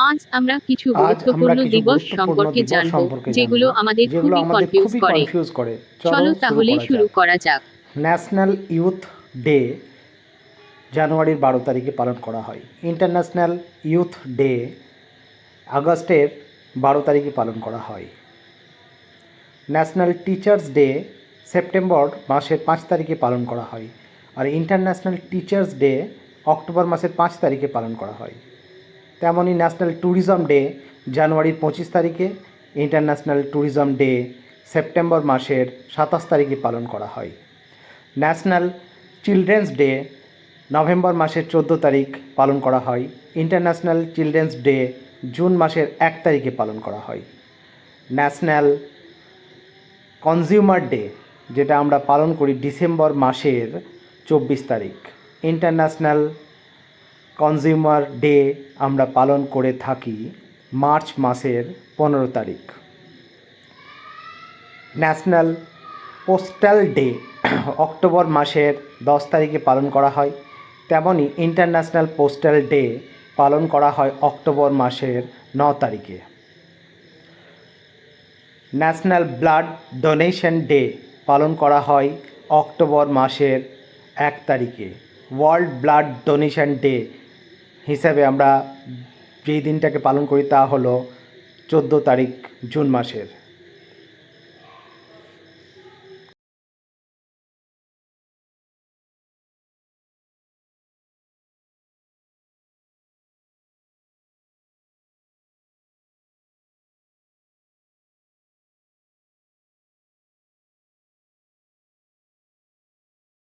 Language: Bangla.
আজ আমরা কিছু গুরুত্বপূর্ণ দিবস সম্পর্কে জানব, যেগুলো আমাদের খুবই কনফিউজ করে। চলো তাহলে শুরু করা যাক। ন্যাশনাল ইউথ ডে জানুয়ারির 12 তারিখে পালন করা হয়। ইন্টারন্যাশনাল ইউথ ডে আগস্টের 12 তারিখে পালন করা হয়। ন্যাশনাল টিচার্স ডে সেপ্টেম্বর মাসের 5 তারিখে পালন করা হয়। আর ইন্টারন্যাশনাল টিচার্স ডে অক্টোবর মাসের 5 তারিখে পালন করা হয়। তেমনই ন্যাশনাল ট্যুরিজম ডে জানুয়ারির 25 তারিখে, ইন্টারন্যাশনাল ট্যুরিজম ডে সেপ্টেম্বর মাসের 27 তারিখে পালন করা হয়। ন্যাশনাল চিলড্রেন্স ডে নভেম্বর মাসের 14 তারিখ পালন করা হয়। ইন্টারন্যাশনাল চিলড্রেন্স ডে জুন মাসের 1 তারিখে পালন করা হয়। ন্যাশনাল কনজিউমার ডে, যেটা আমরা পালন করি ডিসেম্বর মাসের 24 তারিখ। ইন্টারন্যাশনাল কনজিউমার ডে আমরা পালন করে থাকি মার্চ মাসের 15 তারিখ। ন্যাশনাল পোস্টাল ডে অক্টোবর মাসের 10 তারিখে পালন করা হয়। তেমনই ইন্টারন্যাশনাল পোস্টাল ডে পালন করা হয় অক্টোবর মাসের 9 তারিখে। ন্যাশনাল ব্লাড ডোনেশন ডে পালন করা হয় অক্টোবর মাসের 1 তারিখে। ওয়ার্ল্ড ব্লাড ডোনেশন ডে হিসাবে আমরা যেই দিনটাকে পালন করি তা হলো 14 তারিখ জুন মাসের।